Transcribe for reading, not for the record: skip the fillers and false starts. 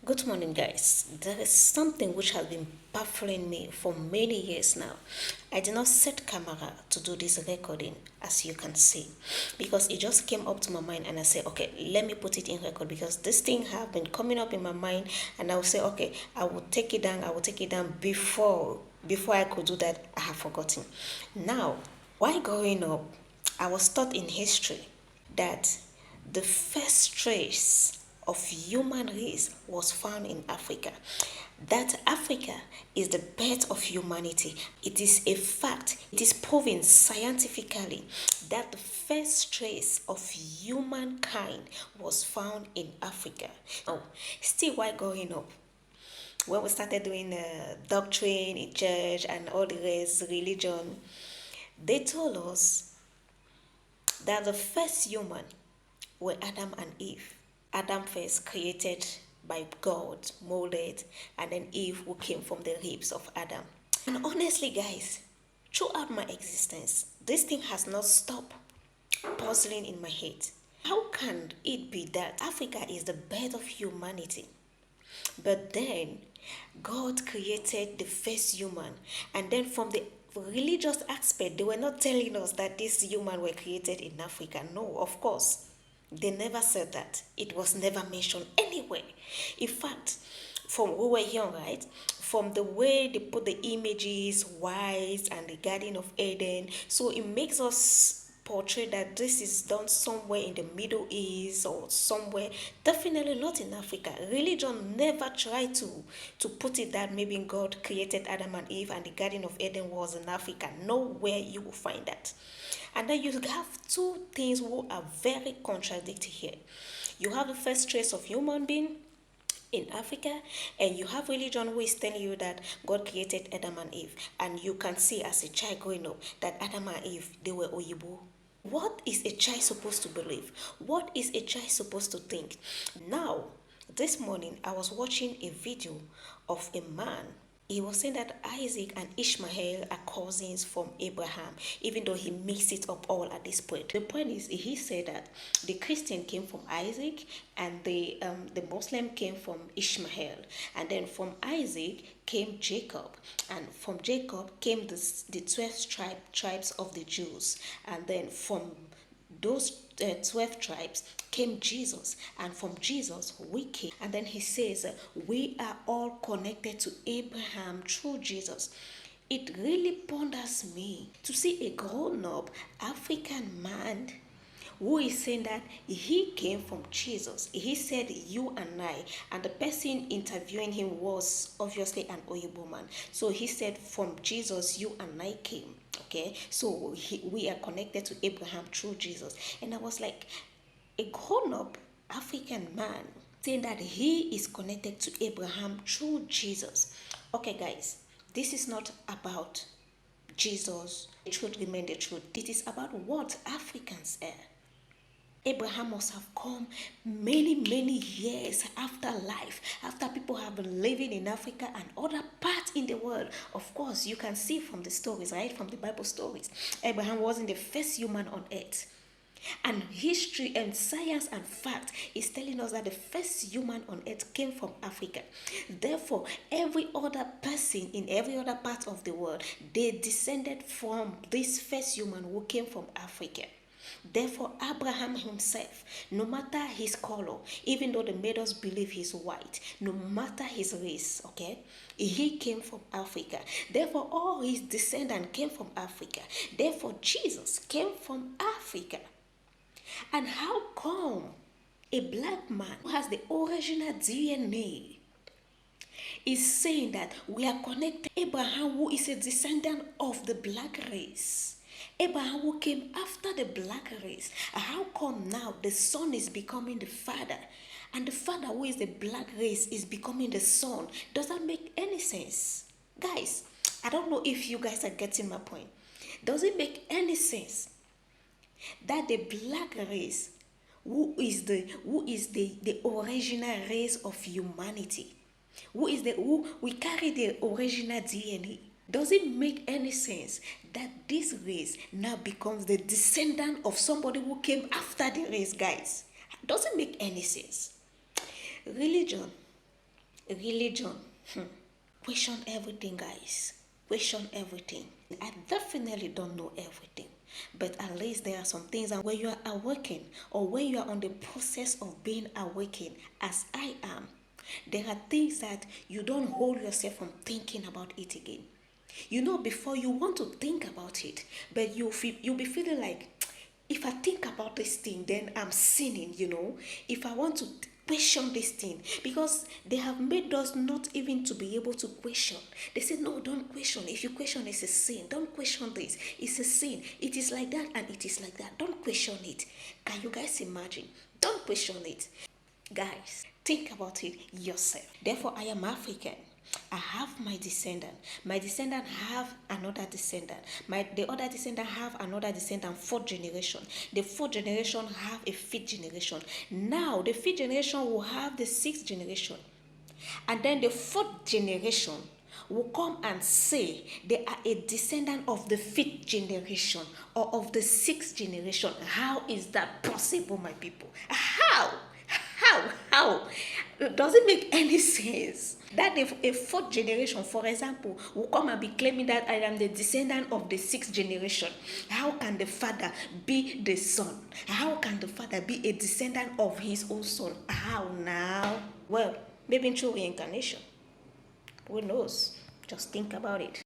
Good morning, guys. There is something which has been baffling me for many years now. I did not set camera to do this recording, as you can see, because it just came up to my mind, and I said, okay, let me put it in record because this thing have been coming up in my mind, and I will say, okay, I will take it down. I will take it down before I could do that. I have forgotten. Now, while growing up, I was taught in history that the first trace of human race was found in Africa. That Africa is the birth of humanity. It is a fact. It is proven scientifically that the first trace of humankind was found in Africa. Oh, still while growing up, when we started doing doctrine in church and all the rest, religion, they told us that the first human were Adam and Eve. Adam first created by God, molded, and then Eve who came from the ribs of Adam. And honestly, guys, throughout my existence, this thing has not stopped puzzling in my head. How can it be that Africa is the birth of humanity? But then God created the first human, and then from the religious aspect, they were not telling us that these humans were created in Africa. No, of course. They never said that. It was never mentioned anywhere. In fact, from we were young, right? From the way they put the images, white and the Garden of Eden, so it makes us portray that this is done somewhere in the Middle East or somewhere, definitely not in Africa. Religion never tried to put it that maybe God created Adam and Eve and the Garden of Eden was in Africa. Nowhere you will find that. And then you have two things who are very contradictory here. You have the first trace of human being in Africa, and you have religion who is telling you that God created Adam and Eve, and you can see as a child growing up that Adam and Eve, they were Oyibo. What is a child supposed to believe? What is a child supposed to think? Now, this morning I was watching a video of a man. He was saying that Isaac and Ishmael are cousins from Abraham, even though he mixed it up all at this point. The point is, he said that the Christian came from Isaac, and the Muslim came from Ishmael, and then from Isaac came Jacob, and from Jacob came the 12 tribes of the Jews, and then from those 12 tribes came Jesus, and from Jesus we came. And then he says, we are all connected to Abraham through Jesus. It really ponders me to see a grown up African man who is saying that he came from Jesus. He said, you and I. And the person interviewing him was obviously an Oyibo man. So he said, from Jesus, you and I came. Okay, so we are connected to Abraham through Jesus. And I was like, a grown up African man saying that he is connected to Abraham through Jesus. Okay, guys, this is not about Jesus. The truth remains the truth. It is about what Africans are. Abraham must have come many years after life, after people have been living in Africa and other parts in the world. Of course, you can see from the stories, right? From the Bible stories. Abraham wasn't the first human on earth. And history and science and fact is telling us that the first human on earth came from Africa. Therefore, every other person in every other part of the world, they descended from this first human who came from Africa. Therefore, Abraham himself, no matter his color, even though they made us believe he's white, no matter his race, okay, he came from Africa. Therefore, all his descendants came from Africa. Therefore, Jesus came from Africa. And how come a black man who has the original DNA is saying that we are connected to Abraham, who is a descendant of the black race? Abraham who came after the black race. How come now the son is becoming the father, and the father who is the black race is becoming the son? Does that make any sense? Guys, I don't know if you guys are getting my point. Does it make any sense that the black race, who is the original race of humanity, who we carry the original DNA, does it make any sense that this race now becomes the descendant of somebody who came after the race, guys? Does it make any sense? Religion Religion. Question everything, guys. Question everything. I definitely don't know everything, but at least there are some things that when you are awakened or when you are on the process of being awakened, as I am, there are things that you don't hold yourself from thinking about it again. You know, before you want to think about it, but you'll be feeling like, if I think about this thing, then I'm sinning, you know. If I want to question this thing, because they have made us not even to be able to question. They say, no, don't question. If you question, it's a sin. Don't question this. It's a sin. It is like that and it is like that. Don't question it. Can you guys imagine? Don't question it. Guys, think about it yourself. Therefore, I am African. I have my descendant. My descendant have another descendant. The other descendant have another descendant, fourth generation. The fourth generation have a fifth generation. Now the fifth generation will have the sixth generation. And then the fourth generation will come and say they are a descendant of the fifth generation or of the sixth generation. How is that possible, my people? How? How? Does it make any sense? That if a fourth generation, for example, will come and be claiming that I am the descendant of the sixth generation, how can the father be the son? How can the father be a descendant of his own son? How now? Well, maybe through reincarnation. Who knows? Just think about it.